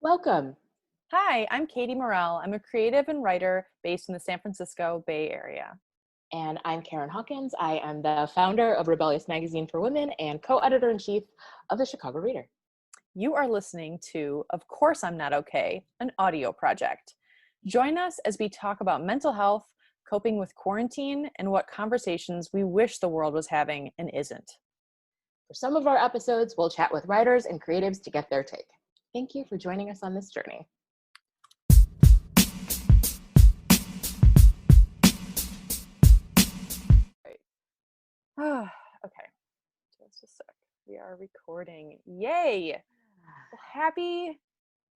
Welcome. Hi, I'm Katie Morrell. I'm a creative and writer based in the San Francisco Bay Area. And I'm Karen Hawkins. I am the founder of Rebellious Magazine for Women and co-editor-in-chief of the Chicago Reader. You are listening to Of Course I'm Not Okay, an audio project. Join us as we talk about mental health, coping with quarantine, and what conversations we wish the world was having and isn't. For some of our episodes, we'll chat with writers and creatives to get their take. Thank you for joining us on this journey. Okay, just a sec. We are recording. Yay! Well, happy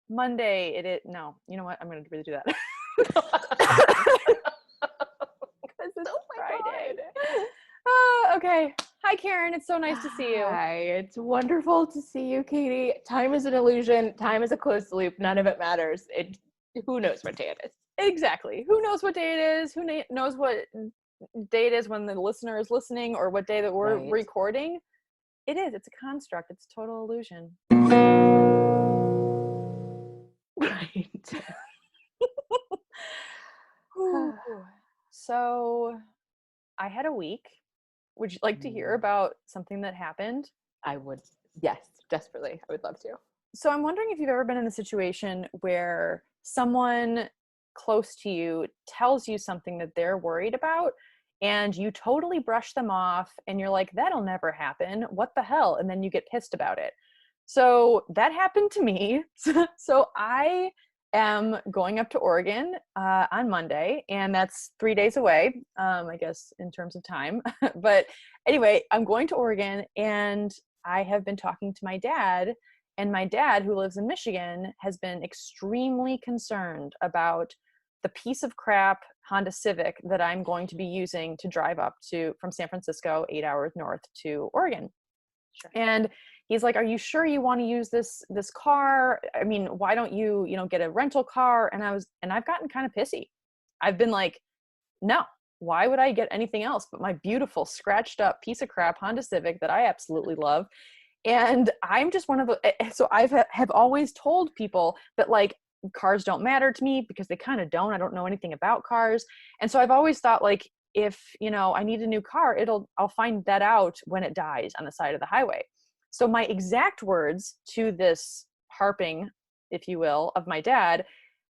Monday. It is. No, you know what? I'm going to really do that. Because it's Friday. Okay. Hi, Karen. It's so nice to see you. Hi, it's wonderful to see you, Katie. Time is an illusion. Time is a closed loop. None of it matters. Who knows what day it is? Exactly. Who knows what day it is? Who knows what day it is when the listener is listening or what day that we're recording? It is. It's a construct. It's total illusion. Right. So I had a week. Would you like to hear about something that happened? I would. Yes, desperately. I would love to. So I'm wondering if you've ever been in a situation where someone close to you tells you something that they're worried about and you totally brush them off and you're like, that'll never happen. What the hell? And then you get pissed about it. So that happened to me. So I am going up to Oregon on Monday, and that's 3 days away, I guess, in terms of time. But anyway, I'm going to Oregon, and I have been talking to my dad, and my dad, who lives in Michigan, has been extremely concerned about the piece of crap Honda Civic that I'm going to be using to drive up to from San Francisco, 8 hours north to Oregon. Sure. And he's like, are you sure you want to use this car? I mean, why don't you get a rental car? And I've gotten kind of pissy. I've been like, no, why would I get anything else but my beautiful scratched up piece of crap Honda Civic that I absolutely love? And I'm just one of the, so have always told people that like cars don't matter to me because they kind of don't. I don't know anything about cars. And so I've always thought like, if, I need a new car, I'll find that out when it dies on the side of the highway. So my exact words to this harping, if you will, of my dad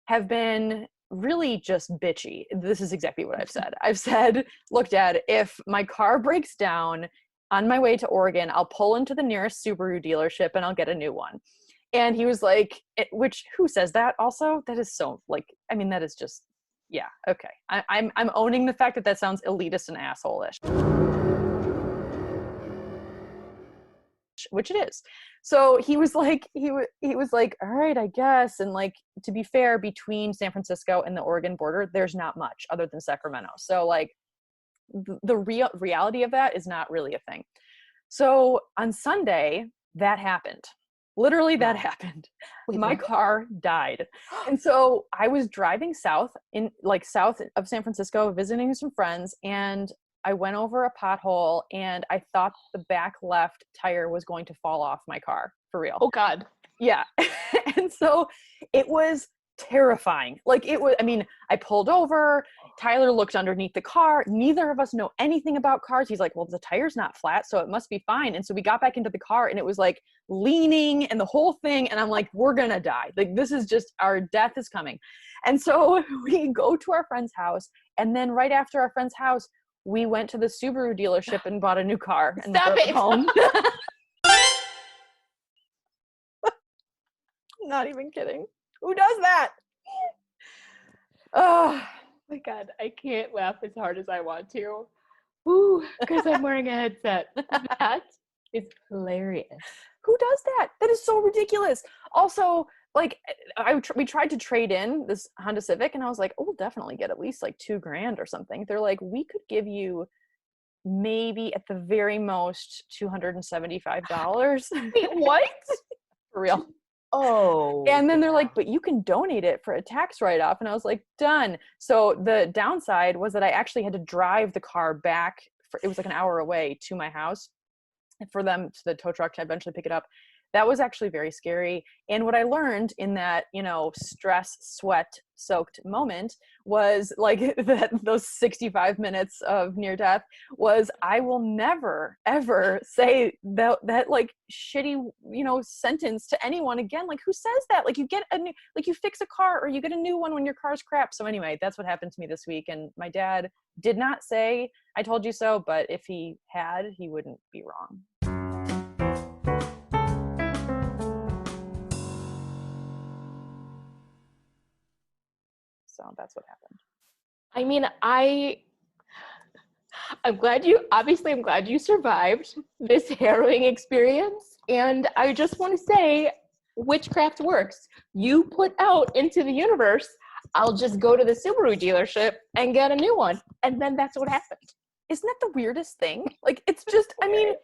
have been really just bitchy. This is exactly what I've said. I've said, look, Dad, if my car breaks down on my way to Oregon, I'll pull into the nearest Subaru dealership and I'll get a new one. And he was like, who says that also? That is so like, I mean, that is just, yeah, okay. I'm owning the fact that sounds elitist and asshole-ish. Which it is. So he was like, he was like, all right, I guess. And like, to be fair, between San Francisco and the Oregon border, there's not much other than Sacramento. So like the reality of that is not really a thing. So on Sunday, that happened. Literally that happened. My car died. And so I was driving south of San Francisco, visiting some friends, and I went over a pothole and I thought the back left tire was going to fall off my car, for real. Oh God. Yeah. And so it was terrifying. Like I pulled over, Tyler looked underneath the car. Neither of us know anything about cars. He's like, well, the tire's not flat, so it must be fine. And so we got back into the car and it was like leaning and the whole thing. And I'm like, we're going to die. Like, this is just, our death is coming. And so we go to our friend's house. And then right after our friend's house, we went to the Subaru dealership and bought a new car and Stop drove it home. Not even kidding. Who does that? Oh my God, I can't laugh as hard as I want to. Ooh, because I'm wearing a headset. That is hilarious. Who does that? That is so ridiculous. Also, like, we tried to trade in this Honda Civic, and I was like, oh, we'll definitely get at least like $2,000 or something. They're like, we could give you maybe at the very most $275. Wait, what? For real. Oh, And then they're yeah. like, but you can donate it for a tax write-off. And I was like, done. So the downside was that I actually had to drive the car back. It was like an hour away to my house for them, to the tow truck, to eventually pick it up. That was actually very scary. And what I learned in that, stress, sweat soaked moment was like that those 65 minutes of near death was, I will never ever say that like shitty, sentence to anyone again. Like, who says that? Like, you get a new, like, you fix a car or you get a new one when your car's crap. So anyway, that's what happened to me this week. And my dad did not say, I told you so, but if he had, he wouldn't be wrong. So that's what happened. I mean, I'm glad you survived this harrowing experience. And I just want to say, witchcraft works. You put out into the universe, I'll just go to the Subaru dealership and get a new one. And then that's what happened. Isn't that the weirdest thing? Like, it's just, I mean,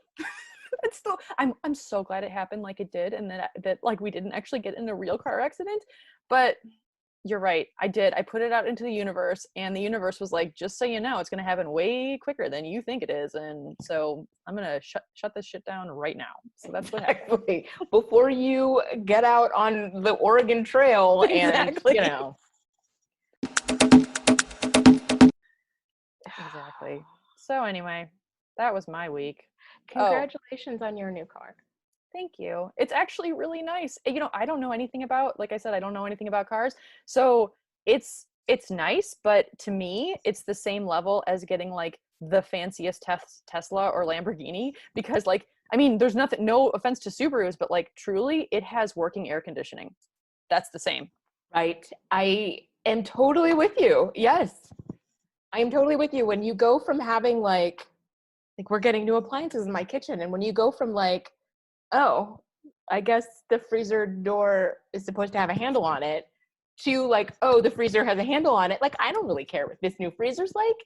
it's still, I'm so glad it happened like it did, and that like we didn't actually get in a real car accident. But you're right, I put it out into the universe, and the universe was like, just so you know, it's going to happen way quicker than you think it is, and so I'm going to shut this shit down right now. So that's what happened. Before you get out on the Oregon Trail and Exactly. Exactly. So anyway, that was my week. Congratulations on your new car. Thank you. It's actually really nice. I don't know anything about, like I said, I don't know anything about cars. So it's nice, but to me, it's the same level as getting like the fanciest Tesla or Lamborghini, because like, I mean, there's nothing, no offense to Subarus, but like truly it has working air conditioning. That's the same. Right. I am totally with you. Yes. I am totally with you. When you go from having like we're getting new appliances in my kitchen, and when you go from like, oh, I guess the freezer door is supposed to have a handle on it, to like, oh, the freezer has a handle on it. Like, I don't really care what this new freezer's like.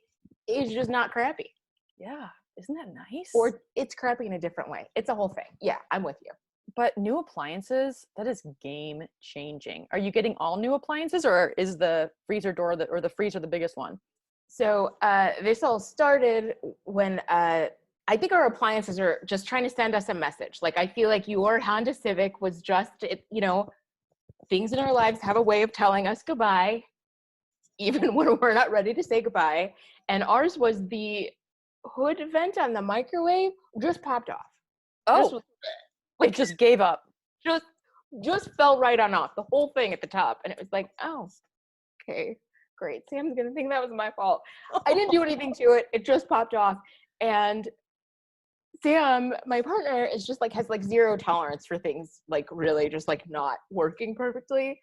It's just not crappy. Yeah. Isn't that nice? Or it's crappy in a different way. It's a whole thing. Yeah, I'm with you. But new appliances, that is game changing. Are you getting all new appliances, or is the freezer door or the freezer the biggest one? So this all started when I think our appliances are just trying to send us a message. Like, I feel like your Honda Civic was just, things in our lives have a way of telling us goodbye, even when we're not ready to say goodbye. And ours was the hood vent on the microwave just popped off. Oh, it just gave up. Just fell right on off, the whole thing at the top. And it was like, oh, okay. Great. Sam's going to think that was my fault. I didn't do anything to it. It just popped off. And Sam, my partner, is just like, has like zero tolerance for things like really just like not working perfectly.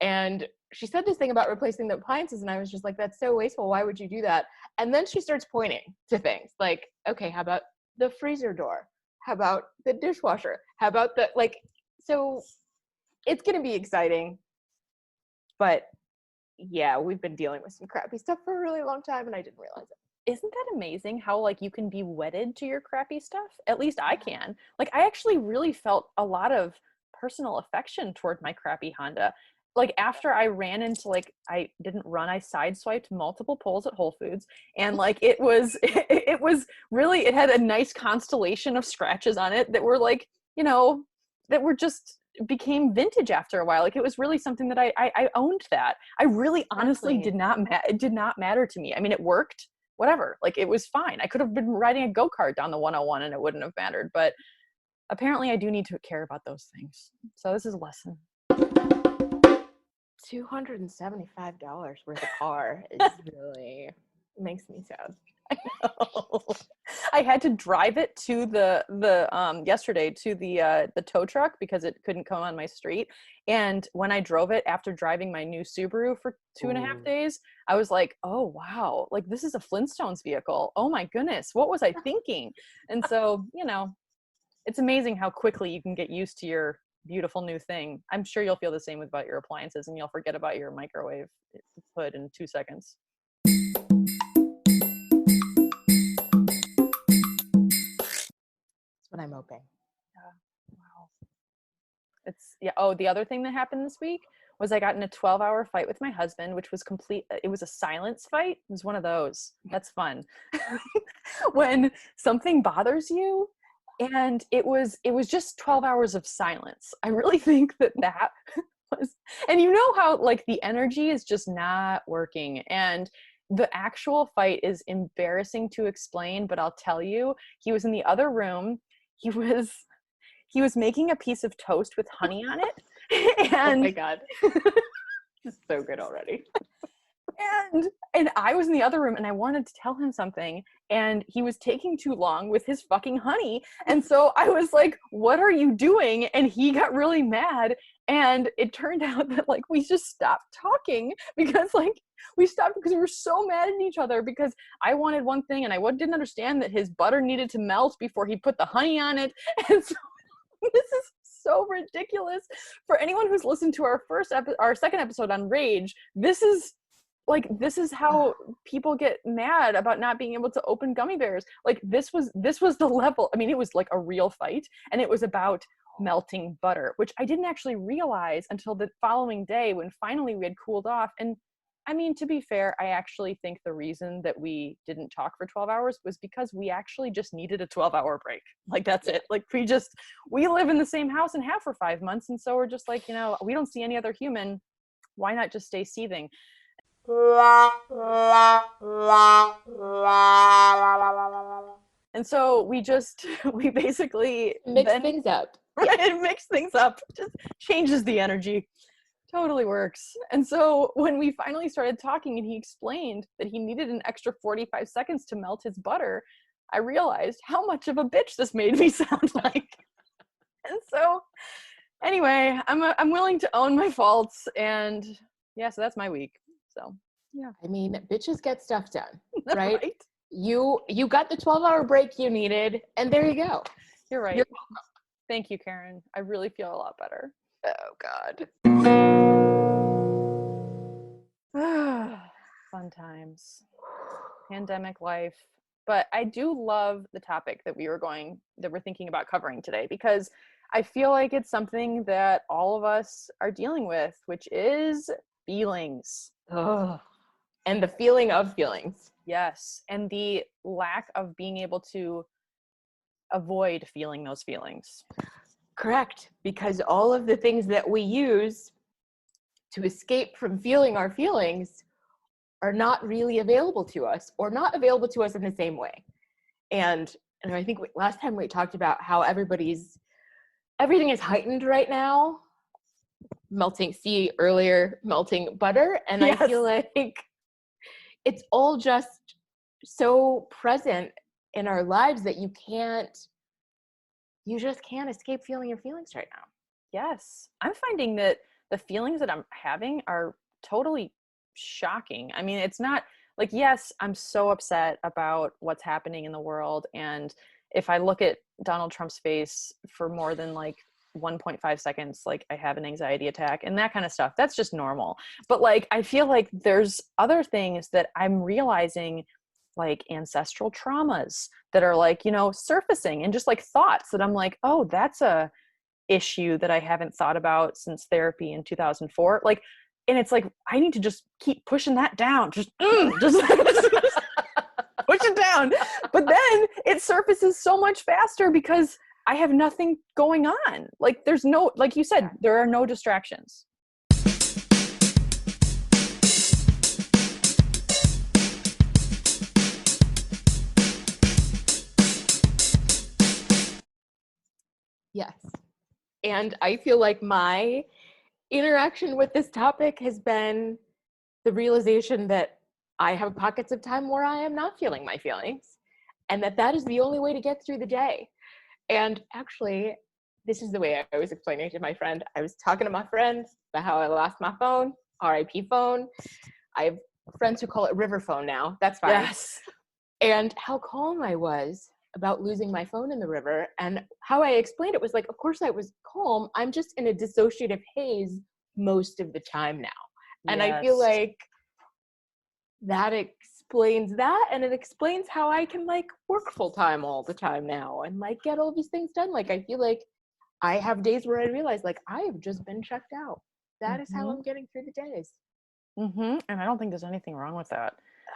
And she said this thing about replacing the appliances. And I was just like, that's so wasteful. Why would you do that? And then she starts pointing to things like, okay, how about the freezer door? How about the dishwasher? How about the, like, so it's going to be exciting. But yeah, we've been dealing with some crappy stuff for a really long time, and I didn't realize it. Isn't that amazing how like you can be wedded to your crappy stuff? At least I can. Like, I actually really felt a lot of personal affection toward my crappy Honda. Like, after I ran into, like, I didn't run, I sideswiped multiple poles at Whole Foods, and like it was it was really, it had a nice constellation of scratches on it that were like, that were just became vintage after a while. Like, it was really something that I owned. That I really honestly did not it did not matter to me. I mean, it worked, whatever, like it was fine. I could have been riding a go-kart down the 101 and it wouldn't have mattered, but apparently I do need to care about those things. So this is a lesson. $275 worth of car is really makes me sad. I know. I had to drive it to the yesterday to the tow truck because it couldn't come on my street. And when I drove it after driving my new Subaru for 2.5 days, I was like, oh wow, like this is a Flintstones vehicle. Oh my goodness, what was I thinking? And so, it's amazing how quickly you can get used to your beautiful new thing. I'm sure you'll feel the same about your appliances, and you'll forget about your microwave hood in 2 seconds. That's what I'm hoping. Yeah. Wow. Yeah. Oh, the other thing that happened this week was I got in a 12-hour fight with my husband, which was complete. It was a silence fight. It was one of those. That's fun. When something bothers you, and it was just 12 hours of silence. I really think that was, and you know how like the energy is just not working, and the actual fight is embarrassing to explain, but I'll tell you, he was in the other room. He was making a piece of toast with honey on it. Oh my And God. This is so good already. and I was in the other room and I wanted to tell him something, and he was taking too long with his fucking honey. And so I was like, what are you doing? And he got really mad. And it turned out that like we just stopped talking because like we stopped because we were so mad at each other because I wanted one thing and I didn't understand that his butter needed to melt before he put the honey on it. And so this is so ridiculous. For anyone who's listened to our second episode on rage, this is how people get mad about not being able to open gummy bears. Like this was the level. I mean, it was like a real fight, and it was about melting butter, which I didn't actually realize until the following day when finally we had cooled off. And I mean, to be fair, I actually think the reason that we didn't talk for 12 hours was because we actually just needed a 12-hour break. Like that's it. Like we live in the same house and have for 5 months, and so we're just like, we don't see any other human. Why not just stay seething? And so we basically Mix things up. It mixes things up, just changes the energy. Totally works. And so when we finally started talking and he explained that he needed an extra 45 seconds to melt his butter, I realized how much of a bitch this made me sound like. And so anyway, I'm willing to own my faults, and yeah, so that's my week. So yeah. I mean, bitches get stuff done, right? Right? You got the 12-hour break you needed, and there you go. You're right. You're Thank you, Karen. I really feel a lot better. Oh God. Fun times. Pandemic life. But I do love the topic that we're thinking about covering today, because I feel like it's something that all of us are dealing with, which is feelings. Oh. And the feeling of feelings. Yes. And the lack of being able to avoid feeling those feelings. Correct. Because all of the things that we use to escape from feeling our feelings are not really available to us, or not available to us in the same way. And I think last time we talked about how everything is heightened right now. Melting butter. And yes. I feel like it's all just so present in our lives that you just can't escape feeling your feelings right now. Yes. I'm finding that the feelings that I'm having are totally shocking. I mean, it's not like, yes, I'm so upset about what's happening in the world. And if I look at Donald Trump's face for more than like 1.5 seconds, like I have an anxiety attack and that kind of stuff. That's just normal. But like, I feel like there's other things that I'm realizing, like ancestral traumas that are like, surfacing, and just like thoughts that I'm like, oh, that's a issue that I haven't thought about since therapy in 2004. Like, and it's like, I need to just keep pushing that down. Just push it down. But then it surfaces so much faster because I have nothing going on. Like there's no, like you said, there are no distractions. Yes. And I feel like my interaction with this topic has been the realization that I have pockets of time where I am not feeling my feelings, and that is the only way to get through the day. And actually, this is the way I was explaining it to my friend. I was talking to my friend about how I lost my phone, RIP phone. I have friends who call it river phone now. That's fine. Yes. And how calm I was about losing my phone in the river. And how I explained it was like, of course I was calm. I'm just in a dissociative haze most of the time now. And I feel like that explains that. And it explains how I can like work full time all the time now and like get all these things done. Like, I feel like I have days where I realize like I have just been checked out. That is how Mhm. I'm getting through the days. And I don't think there's anything wrong with that.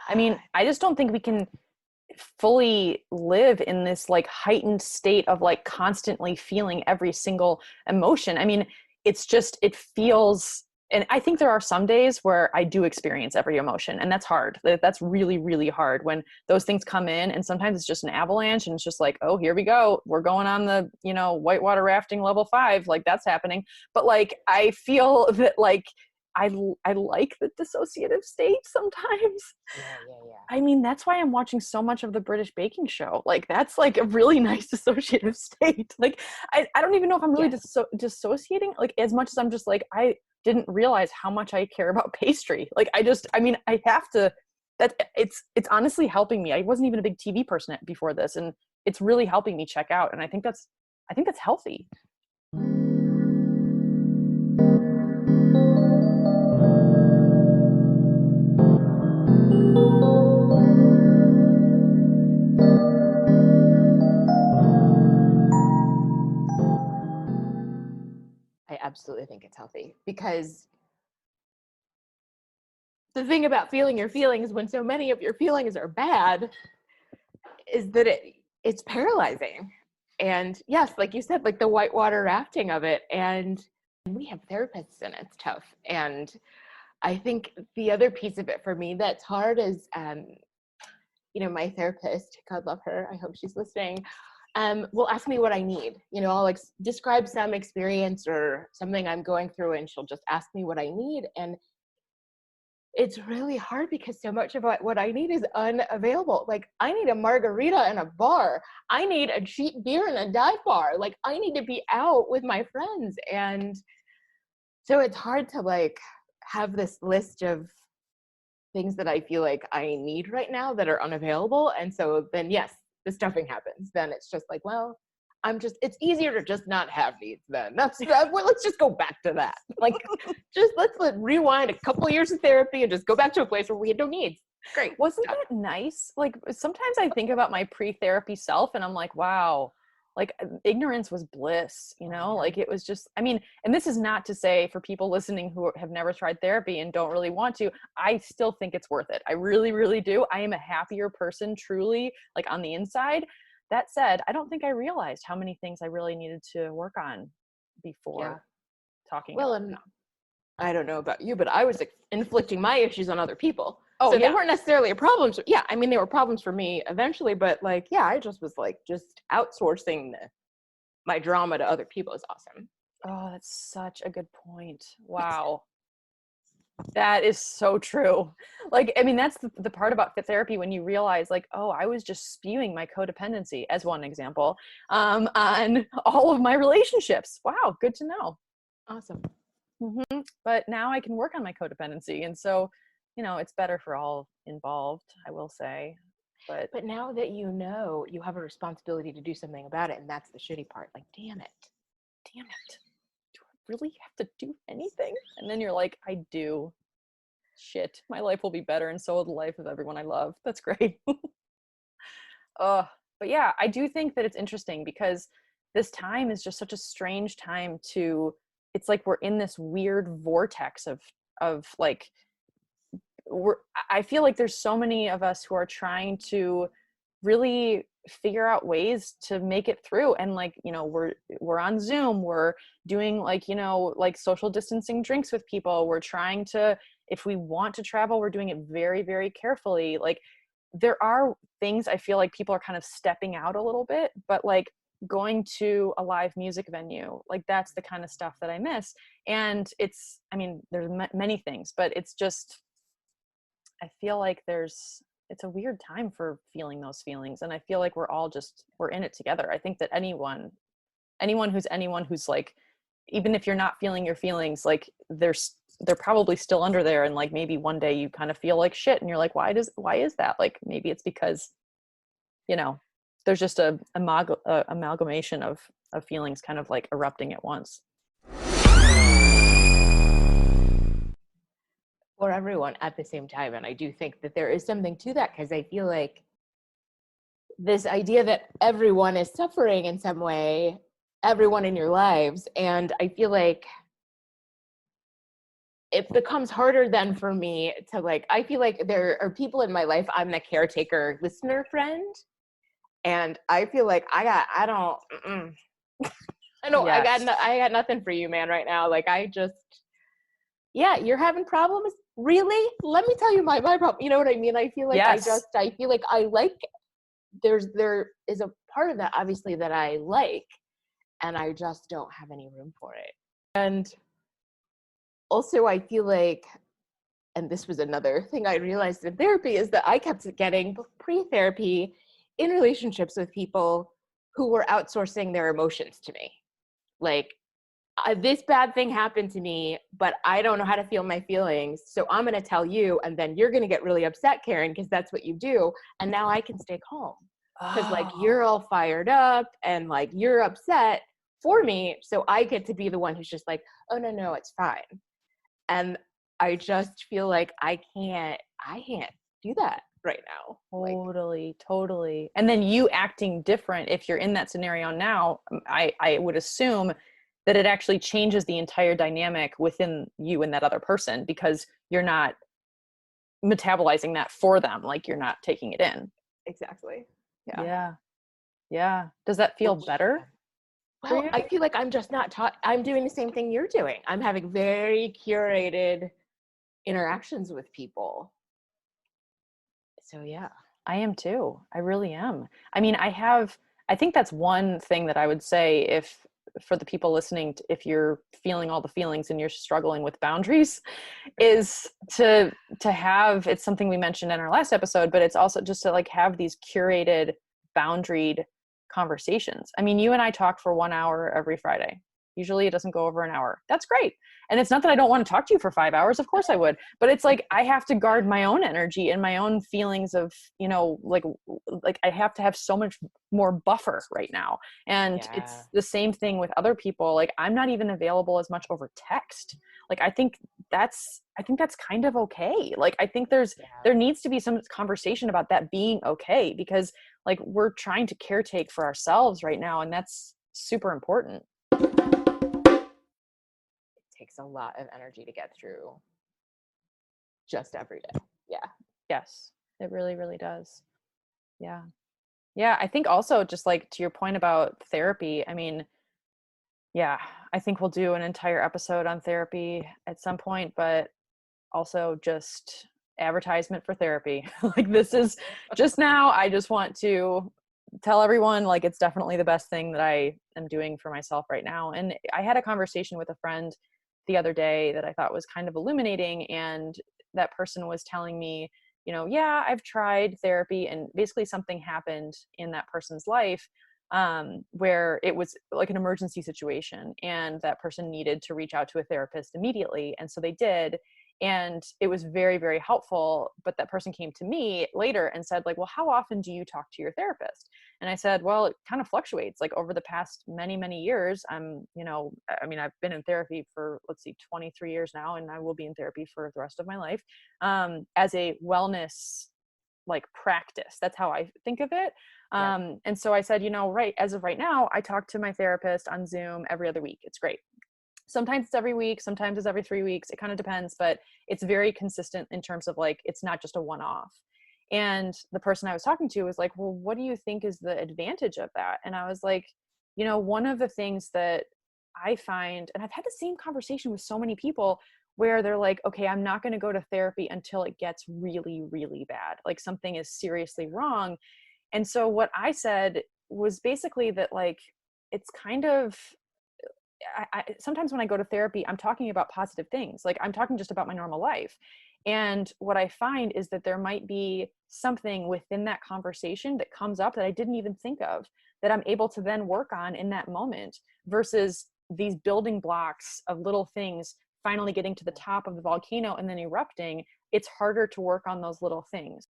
I mean, I just don't think we can fully live in this like heightened state of like constantly feeling every single emotion. I mean, it's just, it feels, and I think there are some days where I do experience every emotion, and that's hard. That's really, really hard when those things come in, and sometimes it's just an avalanche, and it's just like, oh, here we go. We're going on the, whitewater rafting level 5, like that's happening. But like, I feel that like, I like the dissociative state sometimes. Yeah. I mean, that's why I'm watching so much of the British baking show. Like, that's like a really nice dissociative state. Like, I don't even know if I'm really Yes. dissociating, like, as much as I'm just like, I didn't realize how much I care about pastry. Like, I mean, I have to, it's honestly helping me. I wasn't even a big TV person before this, and it's really helping me check out. And I think that's healthy. I absolutely think it's healthy, because the thing about feeling your feelings when so many of your feelings are bad is that it's paralyzing. And yes, like you said, like the whitewater rafting of it, and we have therapists and it's tough. And I think the other piece of it for me that's hard is my therapist, God love her, I hope she's listening, will ask me what I need. I'll like describe some experience or something I'm going through, and she'll just ask me what I need. And it's really hard because so much of what I need is unavailable. Like, I need a margarita in a bar. I need a cheap beer in a dive bar. Like, I need to be out with my friends. And so it's hard to like have this list of things that I feel like I need right now that are unavailable. And so then, yes, the stuffing happens. Then it's just like, well, it's easier to just not have needs then. Well, let's just go back to that. Like, just let's rewind a couple of years of therapy and just go back to a place where we had no needs. Great. Wasn't that nice? Like, sometimes I think about my pre-therapy self and I'm like, wow, like ignorance was bliss, like it was just, I mean, and this is not to say for people listening who have never tried therapy and don't really want to, I still think it's worth it. I really, really do. I am a happier person, truly, like on the inside. That said, I don't think I realized how many things I really needed to work on before talking Well, about and them. I don't know about you, but I was inflicting my issues on other people. Oh, So they yeah. weren't necessarily a problem. Yeah, I mean, they were problems for me eventually, but like, yeah, I just was like, just outsourcing my drama to other people is awesome. Oh, that's such a good point. Wow. That is so true. Like, I mean, that's the part about therapy when you realize, like, oh, I was just spewing my codependency, as one example, on all of my relationships. Wow, good to know. Awesome. But now I can work on my codependency. And so, it's better for all involved, I will say. But now that you have a responsibility to do something about it, and that's the shitty part. Like, damn it. Damn it. Do I really have to do anything? And then you're like, I do. Shit, my life will be better, and so will the life of everyone I love. That's great. But yeah, I do think that it's interesting because this time is just such a strange time to, it's like we're in this weird vortex of like, I feel like there's so many of us who are trying to really figure out ways to make it through. And like, we're on Zoom, we're doing like, like social distancing drinks with people. We're trying to, if we want to travel, we're doing it very, very carefully. Like, there are things I feel like people are kind of stepping out a little bit, but like going to a live music venue, like that's the kind of stuff that I miss. And it's, I mean, there's many things, but it's just, I feel like it's a weird time for feeling those feelings. And I feel like we're in it together. I think that anyone who's like, even if you're not feeling your feelings, like they're probably still under there. And like, maybe one day you kind of feel like shit and you're like, why is that? Like, maybe it's because, there's just a amalgamation of feelings kind of like erupting at once. For everyone at the same time. And I do think that there is something to that, because I feel like this idea that everyone is suffering in some way everyone in your lives. And I feel like it becomes harder then for me to like, I feel like there are people in my life, I'm the caretaker listener friend. And I feel like I don't, Yes. I got nothing for you, man, right now. Like I just, yeah, you're having problems. Really? Let me tell you my problem. You know what I mean? I feel like Yes. I feel like I like, there is a part of that obviously that I like, and I just don't have any room for it. And also I feel like, and this was another thing I realized in therapy, is that I kept getting pre-therapy in relationships with people who were outsourcing their emotions to me. Like, this bad thing happened to me, but I don't know how to feel my feelings. So I'm going to tell you, and then you're going to get really upset, Karen, because that's what you do. And now I can stay calm because like you're Oh, all fired up and like you're upset for me. So I get to be the one who's just like, oh, no, it's fine. And I just feel like I can't do that right now. Like, totally, totally. And then you acting different if you're in that scenario now, I would assume that it actually changes the entire dynamic within you and that other person because you're not metabolizing that for them, like you're not taking it in. exactly. Yeah. Yeah. Yeah. Does that feel Which, better for well, you? I feel like I'm just not taught. I'm doing the same thing you're doing. I'm having very curated interactions with people. So yeah. I am too. I really am. I mean, I think that's one thing that I would say if for the people listening, if you're feeling all the feelings and you're struggling with boundaries, is to have, it's something we mentioned in our last episode, but it's also just to like have these curated, boundaried conversations. I mean, you and I talk for 1 hour every Friday. Usually it doesn't go over an hour. That's great. And it's not that I don't want to talk to you for 5 hours. Of course I would. But it's like I have to guard my own energy and my own feelings of, like I have to have so much more buffer right now. And Yeah. it's the same thing with other people. Like I'm not even available as much over text. Like I think that's kind of okay. Like I think Yeah. there needs to be some conversation about that being okay because like we're trying to caretake for ourselves right now and that's super important. It takes a lot of energy to get through just every day. Yeah. Yes, it really, really does. Yeah. Yeah. I think also just like to your point about therapy, I mean, yeah, I think we'll do an entire episode on therapy at some point, but also just advertisement for therapy. Like this is just now, I just want to tell everyone like it's definitely the best thing that I am doing for myself right now. And I had a conversation with a friend the other day that I thought was kind of illuminating. And that person was telling me, yeah, I've tried therapy and basically something happened in that person's life where it was like an emergency situation and that person needed to reach out to a therapist immediately. And so they did. And it was very, very helpful. But that person came to me later and said, like, well, how often do you talk to your therapist? And I said, well, it kind of fluctuates. Like over the past many, many years, I mean, I've been in therapy for, let's see, 23 years now, and I will be in therapy for the rest of my life as a wellness like practice. That's how I think of it. Yeah. And so I said, right, as of right now, I talk to my therapist on Zoom every other week. It's great. Sometimes it's every week, sometimes it's every 3 weeks. It kind of depends, but it's very consistent in terms of like, it's not just a one-off. And the person I was talking to was like, well, what do you think is the advantage of that? And I was like, one of the things that I find, and I've had the same conversation with so many people where they're like, okay, I'm not going to go to therapy until it gets really, really bad. Like something is seriously wrong. And so what I said was basically that like, it's kind of, sometimes when I go to therapy, I'm talking about positive things. Like I'm talking just about my normal life. And what I find is that there might be something within that conversation that comes up that I didn't even think of that I'm able to then work on in that moment versus these building blocks of little things finally getting to the top of the volcano and then erupting. It's harder to work on those little things.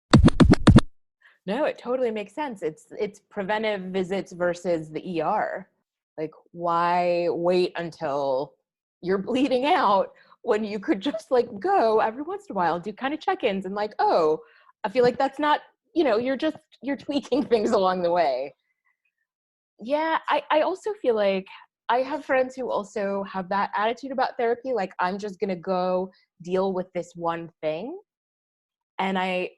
No, it totally makes sense. It's preventive visits versus the ER. Like, why wait until you're bleeding out when you could just like go every once in a while and do kind of check-ins and like, oh, I feel like that's not, you're tweaking things along the way. Yeah, I also feel like I have friends who also have that attitude about therapy. Like, I'm just going to go deal with this one thing. And I,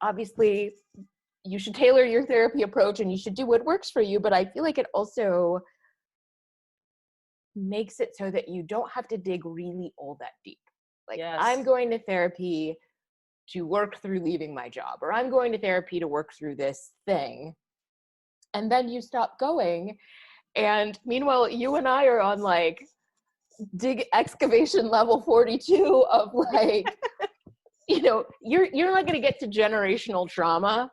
obviously you should tailor your therapy approach and you should do what works for you. But I feel like it also makes it so that you don't have to dig really all that deep. Like, I'm Yes. going to therapy to work through leaving my job, or I'm going to therapy to work through this thing. And then you stop going. And meanwhile, you and I are on like dig excavation level 42 of like, you're not going to get to generational trauma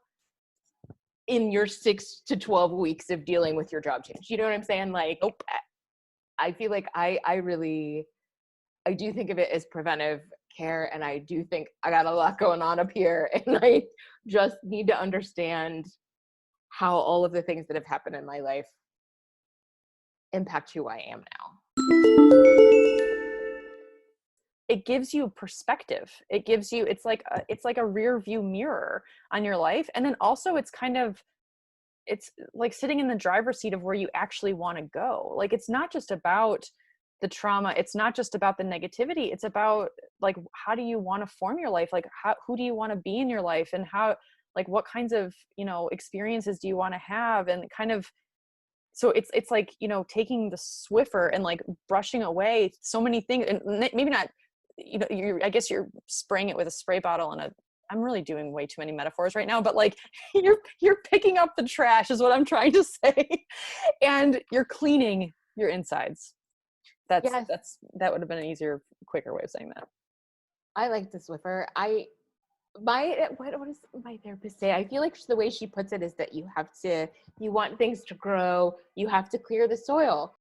in your 6 to 12 weeks of dealing with your job change. You know what I'm saying? Like, Nope. I feel like I do think of it as preventive care, and I do think I got a lot going on up here, and I just need to understand how all of the things that have happened in my life impact who I am now. It gives you perspective. It gives you, it's like a rear view mirror on your life. And then also it's like sitting in the driver's seat of where you actually want to go. Like, it's not just about the trauma. It's not just about the negativity. It's about like, how do you want to form your life? Like, who do you want to be in your life, and how, like, what kinds of, experiences do you want to have? And kind of, so it's like, taking the Swiffer and like brushing away so many things, and maybe not, I guess you're spraying it with a spray bottle and I'm really doing way too many metaphors right now, but like you're picking up the trash is what I'm trying to say. And you're cleaning your insides. Yes, That would have been an easier, quicker way of saying that. I like the Swiffer. What does my therapist say? I feel like the way she puts it is that you want things to grow, you have to clear the soil.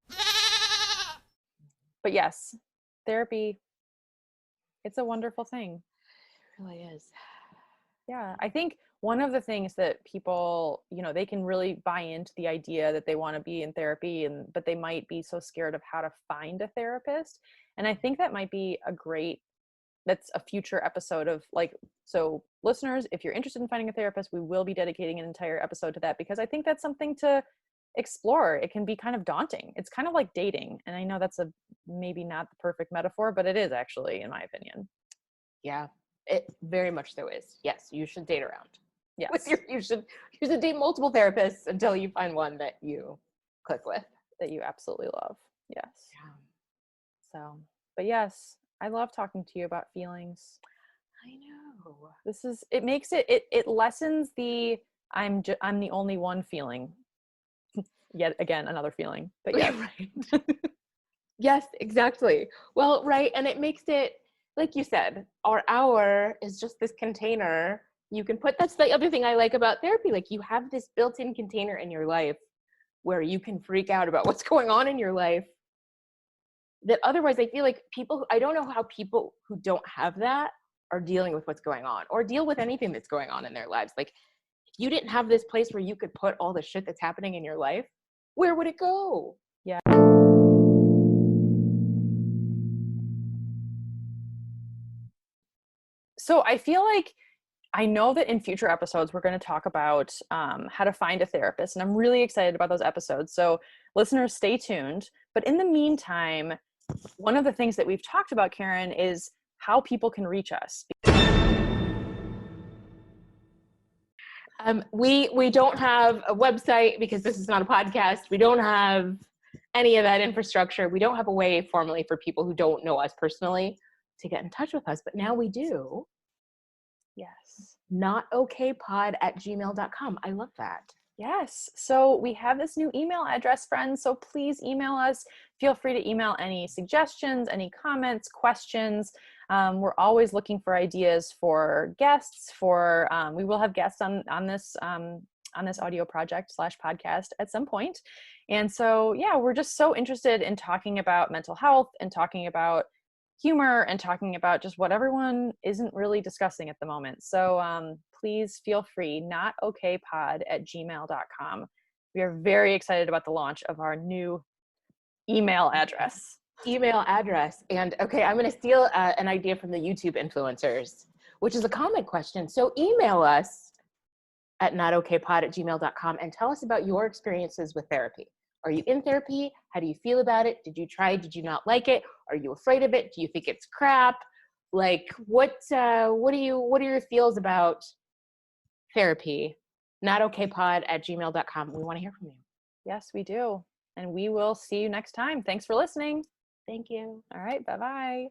But yes, therapy, it's a wonderful thing. It really is. Yeah, I think one of the things that people, they can really buy into the idea that they want to be in therapy, but they might be so scared of how to find a therapist. And I think that might be that's a future episode of like, so listeners, if you're interested in finding a therapist, we will be dedicating an entire episode to that, because I think that's something to explore. It can be kind of daunting. It's kind of like dating. And I know that's maybe not the perfect metaphor, but it is actually, in my opinion. Yeah, it very much so is. Yes, you should date around. Yes. You should date multiple therapists until you find one that you click with. That you absolutely love. Yes. Yeah. So, but yes, I love talking to you about feelings. I know. It makes it lessens the I'm the only one feeling. Yet again, another feeling. But yeah. Right. Yes, exactly. Well, right. And it makes it, like you said, our hour is just this container. That's the other thing I like about therapy. Like, you have this built-in container in your life where you can freak out about what's going on in your life, that otherwise I feel like I don't know how people who don't have that are dealing with what's going on or deal with anything that's going on in their lives. Like, if you didn't have this place where you could put all the shit that's happening in your life, where would it go? Yeah. So I feel like I know that in future episodes, we're going to talk about how to find a therapist. And I'm really excited about those episodes. So listeners, stay tuned. But in the meantime, one of the things that we've talked about, Karen, is how people can reach us. We don't have a website because this is not a podcast. We don't have any of that infrastructure. We don't have a way formally for people who don't know us personally to get in touch with us. But now we do. Yes. notokpod@gmail.com. I love that. Yes. So we have this new email address, friends. So please email us. Feel free to email any suggestions, any comments, questions. We're always looking for ideas for guests. We will have guests on this audio project / podcast at some point. And so, yeah, we're just so interested in talking about mental health and talking about humor and talking about just what everyone isn't really discussing at the moment. So please feel free, notokpod@gmail.com. We are very excited about the launch of our new email address. And okay, I'm going to steal an idea from the YouTube influencers, which is a comment question. So email us at notokpod@gmail.com and tell us about your experiences with therapy. Are you in therapy? How do you feel about it? Did you try? Did you not like it? Are you afraid of it? Do you think it's crap? Like, what are your feels about therapy? Notokpod@gmail.com. We want to hear from you. Yes, we do. And we will see you next time. Thanks for listening. Thank you. All right. Bye-bye.